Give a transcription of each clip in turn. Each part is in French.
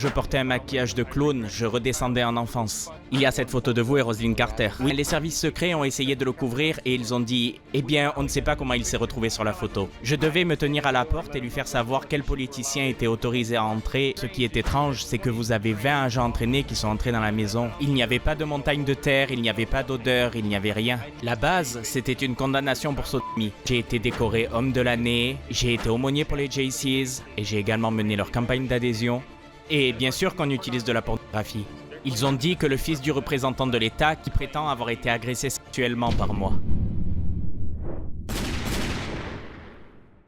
Je portais un maquillage de clown, je redescendais en enfance. Il y a cette photo de vous et Roselyne Carter. Oui, les services secrets ont essayé de le couvrir et ils ont dit « Eh bien, on ne sait pas comment il s'est retrouvé sur la photo ». Je devais me tenir à la porte et lui faire savoir quel politicien était autorisé à entrer. Ce qui est étrange, c'est que vous avez 20 agents entraînés qui sont entrés dans la maison. Il n'y avait pas de montagne de terre, il n'y avait pas d'odeur, il n'y avait rien. La base, c'était une condamnation pour sodomie. J'ai été décoré homme de l'année, j'ai été aumônier pour les Jaycees et j'ai également mené leur campagne d'adhésion. Et bien sûr qu'on utilise de la pornographie. Ils ont dit que le fils du représentant de l'État qui prétend avoir été agressé sexuellement par moi.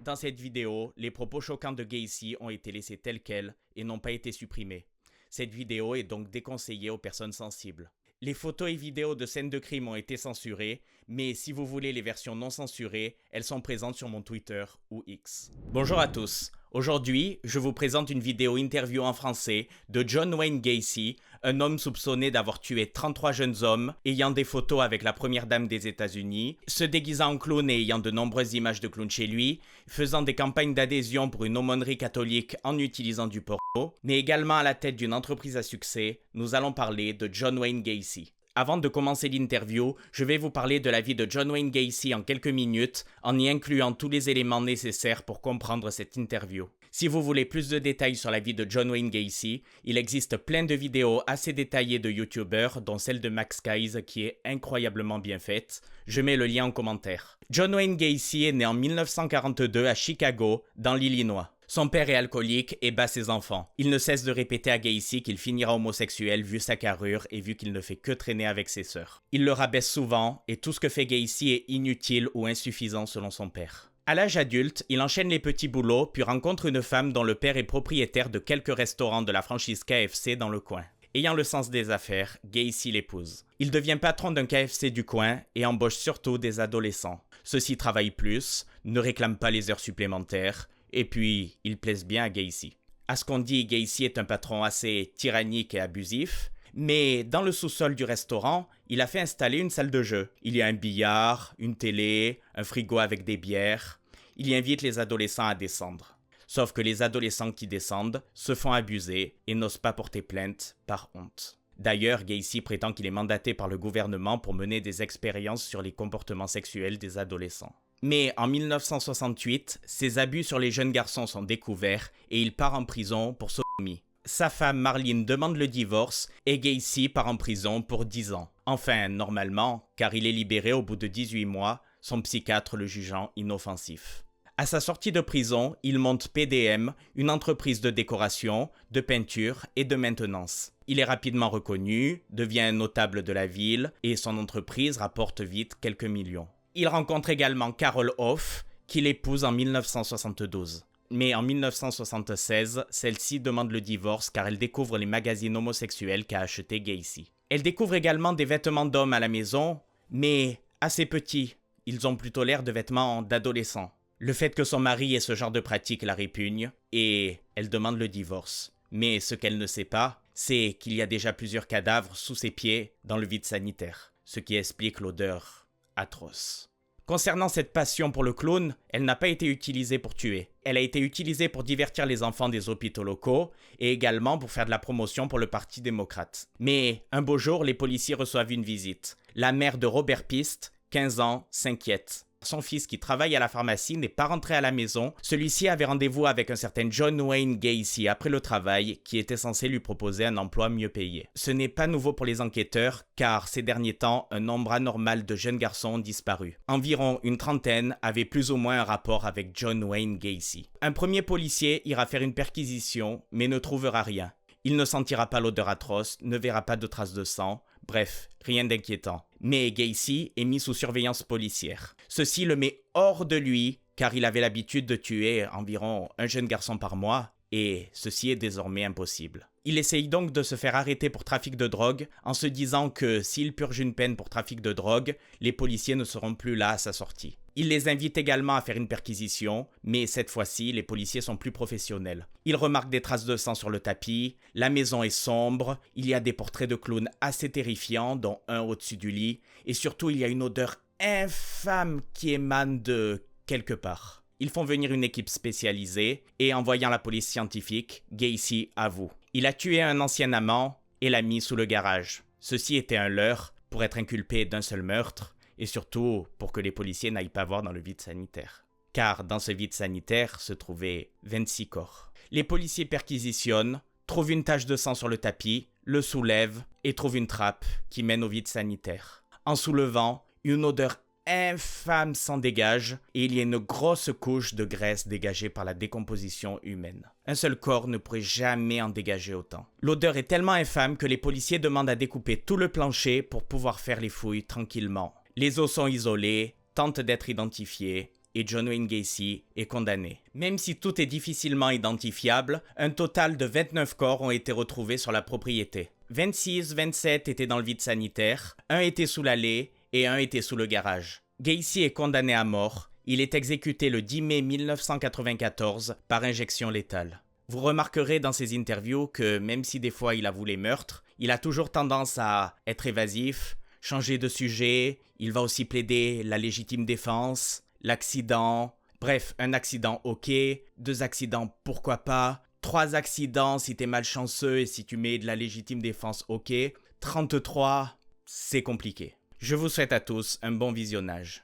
Dans cette vidéo, les propos choquants de Gacy ont été laissés tels quels et n'ont pas été supprimés. Cette vidéo est donc déconseillée aux personnes sensibles. Les photos et vidéos de scènes de crime ont été censurées, mais si vous voulez les versions non censurées, elles sont présentes sur mon Twitter ou X. Bonjour à tous. Aujourd'hui, je vous présente une vidéo interview en français de John Wayne Gacy, un homme soupçonné d'avoir tué 33 jeunes hommes, ayant des photos avec la première dame des États-Unis, se déguisant en clown et ayant de nombreuses images de clown chez lui, faisant des campagnes d'adhésion pour une aumônerie catholique en utilisant du porno, mais également à la tête d'une entreprise à succès. Nous allons parler de John Wayne Gacy. Avant de commencer l'interview, je vais vous parler de la vie de John Wayne Gacy en quelques minutes, en y incluant tous les éléments nécessaires pour comprendre cette interview. Si vous voulez plus de détails sur la vie de John Wayne Gacy, il existe plein de vidéos assez détaillées de youtubeurs, dont celle de Max Guys qui est incroyablement bien faite. Je mets le lien en commentaire. John Wayne Gacy est né en 1942 à Chicago, dans l'Illinois. Son père est alcoolique et bat ses enfants. Il ne cesse de répéter à Gacy qu'il finira homosexuel vu sa carrure et vu qu'il ne fait que traîner avec ses sœurs. Il le rabaisse souvent et tout ce que fait Gacy est inutile ou insuffisant selon son père. À l'âge adulte, il enchaîne les petits boulots puis rencontre une femme dont le père est propriétaire de quelques restaurants de la franchise KFC dans le coin. Ayant le sens des affaires, Gacy l'épouse. Il devient patron d'un KFC du coin et embauche surtout des adolescents. Ceux-ci travaillent plus, ne réclament pas les heures supplémentaires, et puis, ils plaisent bien à Gacy. À ce qu'on dit, Gacy est un patron assez tyrannique et abusif, mais dans le sous-sol du restaurant, il a fait installer une salle de jeu. Il y a un billard, une télé, un frigo avec des bières. Il y invite les adolescents à descendre. Sauf que les adolescents qui descendent se font abuser et n'osent pas porter plainte par honte. D'ailleurs, Gacy prétend qu'il est mandaté par le gouvernement pour mener des expériences sur les comportements sexuels des adolescents. Mais en 1968, ses abus sur les jeunes garçons sont découverts et il part en prison pour sodomie. Sa femme Marlene demande le divorce et Gacy part en prison pour 10 ans. Enfin, normalement, car il est libéré au bout de 18 mois, son psychiatre le jugeant inoffensif. À sa sortie de prison, il monte PDM, une entreprise de décoration, de peinture et de maintenance. Il est rapidement reconnu, devient un notable de la ville et son entreprise rapporte vite quelques millions. Il rencontre également Carol Hoff, qu'il épouse en 1972. Mais en 1976, celle-ci demande le divorce car elle découvre les magazines homosexuels qu'a acheté Gacy. Elle découvre également des vêtements d'hommes à la maison, mais assez petits. Ils ont plutôt l'air de vêtements d'adolescents. Le fait que son mari ait ce genre de pratique la répugne et elle demande le divorce. Mais ce qu'elle ne sait pas, c'est qu'il y a déjà plusieurs cadavres sous ses pieds dans le vide sanitaire, ce qui explique l'odeur atroce. Concernant cette passion pour le clown, elle n'a pas été utilisée pour tuer. Elle a été utilisée pour divertir les enfants des hôpitaux locaux et également pour faire de la promotion pour le Parti démocrate. Mais un beau jour, les policiers reçoivent une visite. La mère de Robert Pist, 15 ans, s'inquiète. Son fils qui travaille à la pharmacie n'est pas rentré à la maison. Celui-ci avait rendez-vous avec un certain John Wayne Gacy après le travail qui était censé lui proposer un emploi mieux payé. Ce n'est pas nouveau pour les enquêteurs car ces derniers temps, un nombre anormal de jeunes garçons ont disparu. Environ une trentaine avaient plus ou moins un rapport avec John Wayne Gacy. Un premier policier ira faire une perquisition mais ne trouvera rien. Il ne sentira pas l'odeur atroce, ne verra pas de traces de sang, bref, rien d'inquiétant. Mais Gacy est mis sous surveillance policière. Ceci le met hors de lui, car il avait l'habitude de tuer environ un jeune garçon par mois, et ceci est désormais impossible. Il essaye donc de se faire arrêter pour trafic de drogue, en se disant que s'il purge une peine pour trafic de drogue, les policiers ne seront plus là à sa sortie. Il les invite également à faire une perquisition, mais cette fois-ci, les policiers sont plus professionnels. Ils remarquent des traces de sang sur le tapis, la maison est sombre, il y a des portraits de clowns assez terrifiants, dont un au-dessus du lit, et surtout il y a une odeur infâme qui émane de quelque part. Ils font venir une équipe spécialisée, et en voyant la police scientifique, Gacy avoue. Il a tué un ancien amant et l'a mis sous le garage. Ceci était un leurre pour être inculpé d'un seul meurtre et surtout pour que les policiers n'aillent pas voir dans le vide sanitaire. Car dans ce vide sanitaire se trouvaient 26 corps. Les policiers perquisitionnent, trouvent une tache de sang sur le tapis, le soulèvent et trouvent une trappe qui mène au vide sanitaire. En soulevant, une odeur infâme s'en dégage et il y a une grosse couche de graisse dégagée par la décomposition humaine. Un seul corps ne pourrait jamais en dégager autant. L'odeur est tellement infâme que les policiers demandent à découper tout le plancher pour pouvoir faire les fouilles tranquillement. Les os sont isolés, tentent d'être identifiés et John Wayne Gacy est condamné. Même si tout est difficilement identifiable, un total de 29 corps ont été retrouvés sur la propriété. 27 étaient dans le vide sanitaire, un était sous l'allée et un était sous le garage. Gacy est condamné à mort. Il est exécuté le 10 mai 1994 par injection létale. Vous remarquerez dans ses interviews que même si des fois il avoue les meurtres, il a toujours tendance à être évasif, changer de sujet, il va aussi plaider la légitime défense, l'accident, bref, un accident ok, 2 accidents pourquoi pas, 3 accidents si t'es malchanceux et si tu mets de la légitime défense ok, 33, c'est compliqué. Je vous souhaite à tous un bon visionnage.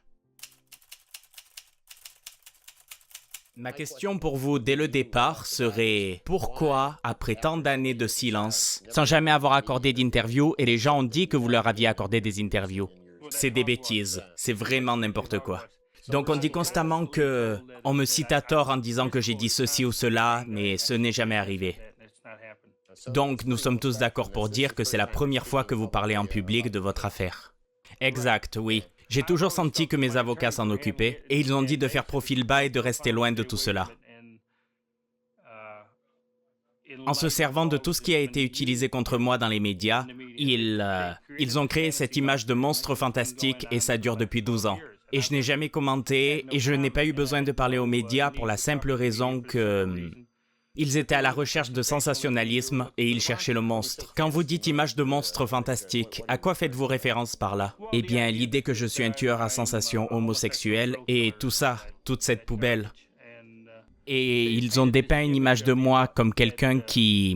Ma question pour vous dès le départ serait pourquoi, après tant d'années de silence, sans jamais avoir accordé d'interview, et les gens ont dit que vous leur aviez accordé des interviews? C'est des bêtises, c'est vraiment n'importe quoi. Donc on dit constamment que on me cite à tort en disant que j'ai dit ceci ou cela, mais ce n'est jamais arrivé. Donc nous sommes tous d'accord pour dire que c'est la première fois que vous parlez en public de votre affaire. Exact, oui. J'ai toujours senti que mes avocats s'en occupaient et ils ont dit de faire profil bas et de rester loin de tout cela. En se servant de tout ce qui a été utilisé contre moi dans les médias, ils ont créé cette image de monstre fantastique et ça dure depuis 12 ans. Et je n'ai jamais commenté et je n'ai pas eu besoin de parler aux médias pour la simple raison que... Ils étaient à la recherche de sensationnalisme et ils cherchaient le monstre. Quand vous dites image de monstre fantastique, à quoi faites-vous référence par là? Eh bien, l'idée que je suis un tueur à sensation homosexuel et tout ça, toute cette poubelle. Et ils ont dépeint une image de moi comme quelqu'un qui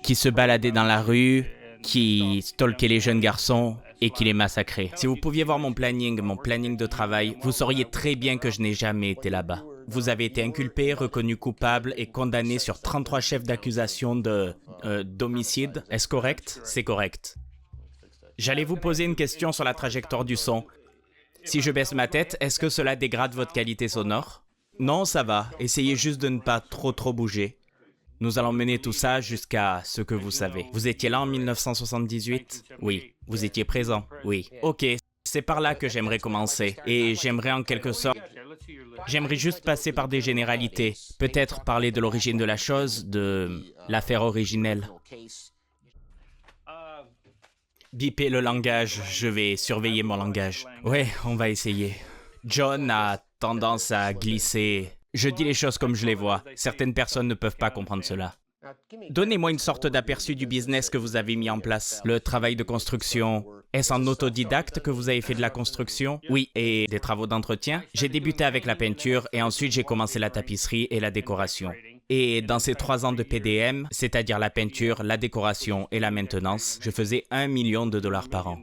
se baladait dans la rue, qui stalkait les jeunes garçons et qui les massacrait. Si vous pouviez voir mon planning de travail, vous sauriez très bien que je n'ai jamais été là-bas. Vous avez été inculpé, reconnu coupable et condamné sur 33 chefs d'accusation d'homicide. Est-ce correct? C'est correct. J'allais vous poser une question sur la trajectoire du son. Si je baisse ma tête, est-ce que cela dégrade votre qualité sonore? Non, ça va. Essayez juste de ne pas trop bouger. Nous allons mener tout ça jusqu'à ce que vous savez. Vous étiez là en 1978? Oui. Vous étiez présent? Oui. Ok, c'est par là que j'aimerais commencer. Et j'aimerais en quelque sorte... J'aimerais juste passer par des généralités. Peut-être parler de l'origine de la chose, de l'affaire originelle. Bipez le langage, je vais surveiller mon langage. Ouais, on va essayer. John a tendance à glisser. Je dis les choses comme je les vois. Certaines personnes ne peuvent pas comprendre cela. Donnez-moi une sorte d'aperçu du business que vous avez mis en place. Le travail de construction, est-ce en autodidacte que vous avez fait de la construction? Oui, et des travaux d'entretien? J'ai débuté avec la peinture et ensuite j'ai commencé la tapisserie et la décoration. Et dans ces 3 ans de PDM, c'est-à-dire la peinture, la décoration et la maintenance, je faisais $1 million par an.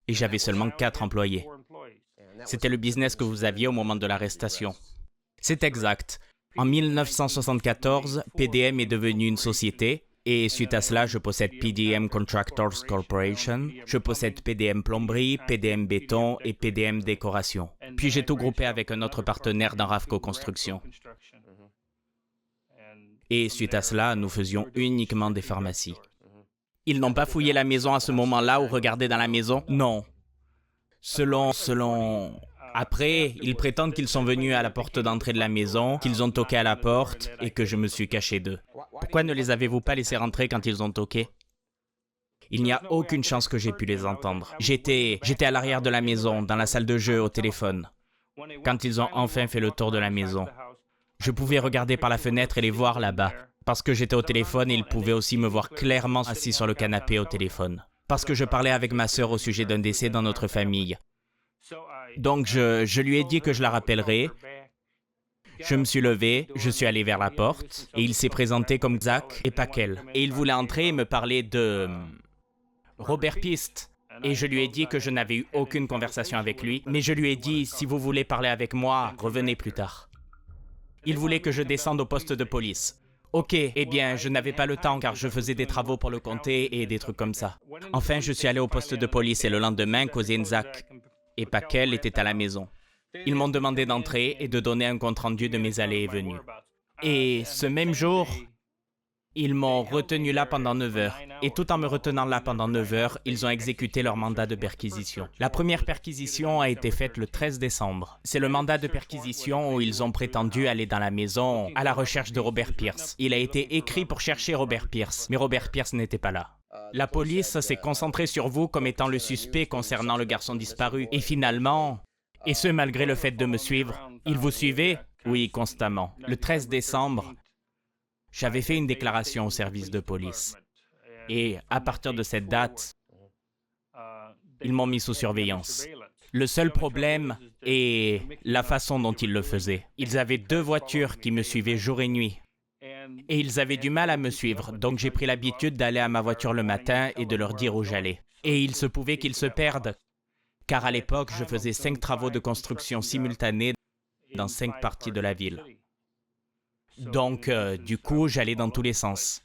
Et j'avais seulement 4 employés. C'était le business que vous aviez au moment de l'arrestation. C'est exact. En 1974, PDM est devenu une société et suite à cela, je possède PDM Contractors Corporation, je possède PDM Plomberie, PDM Béton et PDM Décoration. Puis j'ai tout groupé avec un autre partenaire dans Ravco Construction. Et suite à cela, nous faisions uniquement des pharmacies. Ils n'ont pas fouillé la maison à ce moment-là ou regardé dans la maison? Non. Selon... Après, ils prétendent qu'ils sont venus à la porte d'entrée de la maison, qu'ils ont toqué à la porte et que je me suis caché d'eux. Pourquoi ne les avez-vous pas laissés rentrer quand ils ont toqué? Il n'y a aucune chance que j'ai pu les entendre. J'étais à l'arrière de la maison, dans la salle de jeu, au téléphone. Quand ils ont enfin fait le tour de la maison, je pouvais regarder par la fenêtre et les voir là-bas. Parce que j'étais au téléphone, ils pouvaient aussi me voir clairement assis sur le canapé au téléphone. Parce que je parlais avec ma sœur au sujet d'un décès dans notre famille. Donc, je lui ai dit que je la rappellerai. Je me suis levé, je suis allé vers la porte, et il s'est présenté comme Zach et Pakel. Et il voulait entrer et me parler de Robert Pist. Et je lui ai dit que je n'avais eu aucune conversation avec lui, mais je lui ai dit, si vous voulez parler avec moi, revenez plus tard. Il voulait que je descende au poste de police. Ok, eh bien, je n'avais pas le temps car je faisais des travaux pour le comté et des trucs comme ça. Enfin, je suis allé au poste de police et le lendemain, Cousin Zach et Pakel étaient à la maison. Ils m'ont demandé d'entrer et de donner un compte-rendu de mes allées et venues. Et ce même jour, ils m'ont retenu là pendant 9 heures. Et tout en me retenant là pendant 9 heures, ils ont exécuté leur mandat de perquisition. La première perquisition a été faite le 13 décembre. C'est le mandat de perquisition où ils ont prétendu aller dans la maison à la recherche de Robert Pierce. Il a été écrit pour chercher Robert Pierce, mais Robert Pierce n'était pas là. La police s'est concentrée sur vous comme étant le suspect concernant le garçon disparu. Et finalement, et ce malgré le fait de me suivre, ils vous suivaient? Oui, constamment. Le 13 décembre, j'avais fait une déclaration au service de police. Et à partir de cette date, ils m'ont mis sous surveillance. Le seul problème est la façon dont ils le faisaient. Ils avaient 2 voitures qui me suivaient jour et nuit. Et ils avaient du mal à me suivre, donc j'ai pris l'habitude d'aller à ma voiture le matin et de leur dire où j'allais. Et il se pouvait qu'ils se perdent, car à l'époque, je faisais 5 travaux de construction simultanés dans 5 parties de la ville. Donc, du coup, j'allais dans tous les sens.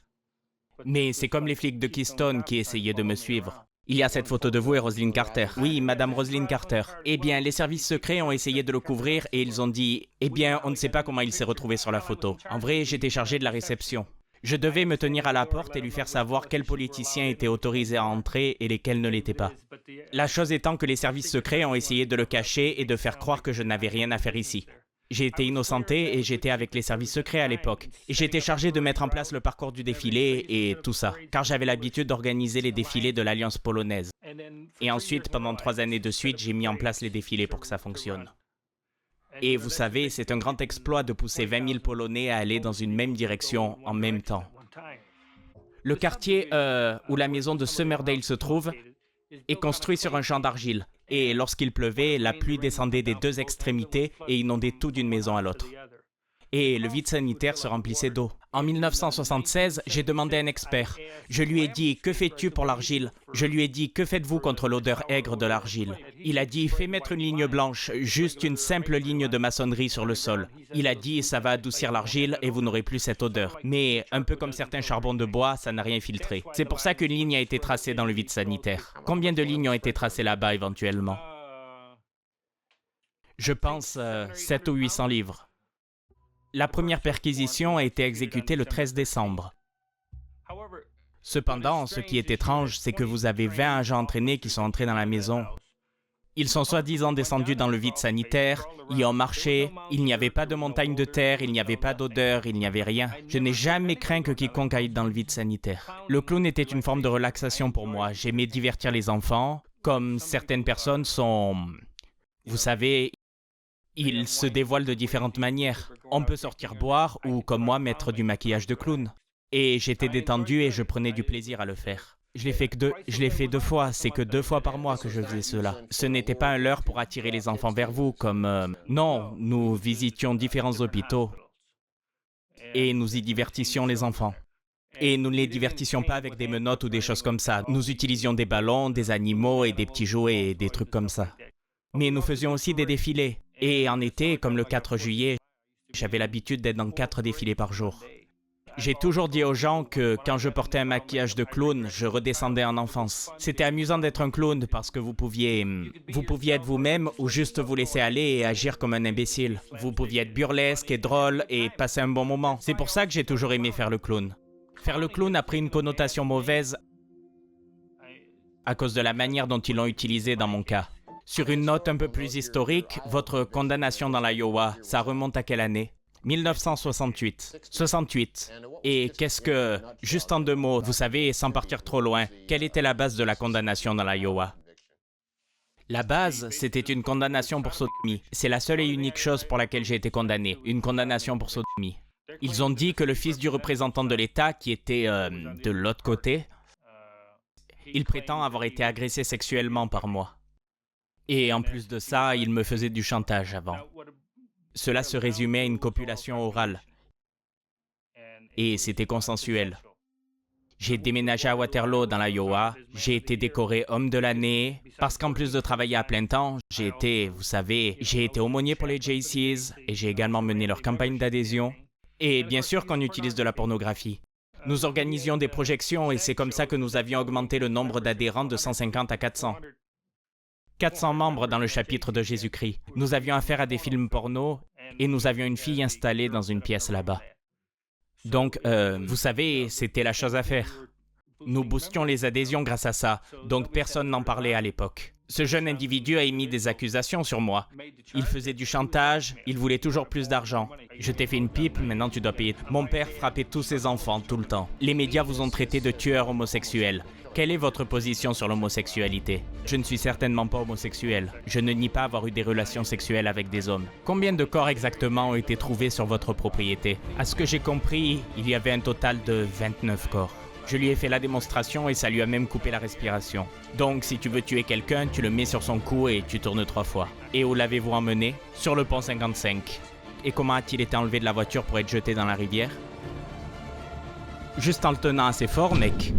Mais c'est comme les flics de Keystone qui essayaient de me suivre. Il y a cette photo de vous et Rosalind Carter. Oui, Madame Rosalind Carter. Eh bien, les services secrets ont essayé de le couvrir et ils ont dit « Eh bien, on ne sait pas comment il s'est retrouvé sur la photo. » En vrai, j'étais chargé de la réception. Je devais me tenir à la porte et lui faire savoir quels politiciens étaient autorisés à entrer et lesquels ne l'étaient pas. La chose étant que les services secrets ont essayé de le cacher et de faire croire que je n'avais rien à faire ici. J'ai été innocenté et j'étais avec les services secrets à l'époque. Et j'étais chargé de mettre en place le parcours du défilé et tout ça, car j'avais l'habitude d'organiser les défilés de l'Alliance polonaise. Et ensuite, pendant 3 années de suite, j'ai mis en place les défilés pour que ça fonctionne. Et vous savez, c'est un grand exploit de pousser 20 000 Polonais à aller dans une même direction en même temps. Le quartier où la maison de Summerdale se trouve est construit sur un champ d'argile. Et lorsqu'il pleuvait, la pluie descendait des 2 extrémités et inondait tout d'une maison à l'autre. Et le vide sanitaire se remplissait d'eau. En 1976, j'ai demandé à un expert. Je lui ai dit « Que fais-tu pour l'argile ?» Je lui ai dit « Que faites-vous contre l'odeur aigre de l'argile ?» Il a dit « Fais mettre une ligne blanche, juste une simple ligne de maçonnerie sur le sol. » Il a dit « Ça va adoucir l'argile et vous n'aurez plus cette odeur. » Mais un peu comme certains charbons de bois, ça n'a rien filtré. C'est pour ça qu'une ligne a été tracée dans le vide sanitaire. Combien de lignes ont été tracées là-bas éventuellement? Je pense 700 ou 800 livres. La première perquisition a été exécutée le 13 décembre. Cependant, ce qui est étrange, c'est que vous avez 20 agents entraînés qui sont entrés dans la maison. Ils sont soi-disant descendus dans le vide sanitaire, y ont marché, il n'y avait pas de montagne de terre, il n'y avait pas d'odeur, il n'y avait rien. Je n'ai jamais craint que quiconque aille dans le vide sanitaire. Le clown était une forme de relaxation pour moi. J'aimais divertir les enfants, comme certaines personnes sont... Vous savez... Ils se dévoilent de différentes manières. On peut sortir boire ou, comme moi, mettre du maquillage de clown. Et j'étais détendu et je prenais du plaisir à le faire. Je l'ai fait 2 fois, c'est que 2 fois par mois que je faisais cela. Ce n'était pas un leurre pour attirer les enfants vers vous, comme... Non, nous visitions différents hôpitaux et nous y divertissions les enfants. Et nous ne les divertissions pas avec des menottes ou des choses comme ça. Nous utilisions des ballons, des animaux et des petits jouets et des trucs comme ça. Mais nous faisions aussi des défilés. Et en été, comme le 4 juillet, j'avais l'habitude d'être dans 4 défilés par jour. J'ai toujours dit aux gens que quand je portais un maquillage de clown, je redescendais en enfance. C'était amusant d'être un clown parce que vous pouviez être vous-même ou juste vous laisser aller et agir comme un imbécile. Vous pouviez être burlesque et drôle et passer un bon moment. C'est pour ça que j'ai toujours aimé faire le clown. Faire le clown a pris une connotation mauvaise à cause de la manière dont ils l'ont utilisé dans mon cas. Sur une note un peu plus historique, votre condamnation dans l'Iowa, ça remonte à quelle année? 1968. 68. Et qu'est-ce que... Juste en 2 mots, vous savez, sans partir trop loin, quelle était la base de la condamnation dans l'Iowa? La base, c'était une condamnation pour sodomie. C'est la seule et unique chose pour laquelle j'ai été condamné, une condamnation pour sodomie. Ils ont dit que le fils du représentant de l'État, qui était de l'autre côté, il prétend avoir été agressé sexuellement par moi. Et en plus de ça, il me faisait du chantage avant. Cela se résumait à une copulation orale. Et c'était consensuel. J'ai déménagé à Waterloo dans l'Iowa, j'ai été décoré homme de l'année, parce qu'en plus de travailler à plein temps, j'ai été aumônier pour les Jaycees et j'ai également mené leur campagne d'adhésion. Et bien sûr qu'on utilise de la pornographie. Nous organisions des projections et c'est comme ça que nous avions augmenté le nombre d'adhérents de 150 à 400. 400 membres dans le chapitre de Jésus-Christ. Nous avions affaire à des films porno et nous avions une fille installée dans une pièce là-bas. Donc, vous savez, c'était la chose à faire. Nous boostions les adhésions grâce à ça, donc personne n'en parlait à l'époque. Ce jeune individu a émis des accusations sur moi. Il faisait du chantage, il voulait toujours plus d'argent. Je t'ai fait une pipe, maintenant tu dois payer. Mon père frappait tous ses enfants tout le temps. Les médias vous ont traité de tueur homosexuel. Quelle est votre position sur l'homosexualité? Je ne suis certainement pas homosexuel. Je ne nie pas avoir eu des relations sexuelles avec des hommes. Combien de corps exactement ont été trouvés sur votre propriété? À ce que j'ai compris, il y avait un total de 29 corps. Je lui ai fait la démonstration et ça lui a même coupé la respiration. Donc, si tu veux tuer quelqu'un, tu le mets sur son cou et tu tournes 3 fois. Et où l'avez-vous emmené? Sur le pont 55. Et comment a-t-il été enlevé de la voiture pour être jeté dans la rivière? Juste en le tenant assez fort, mec.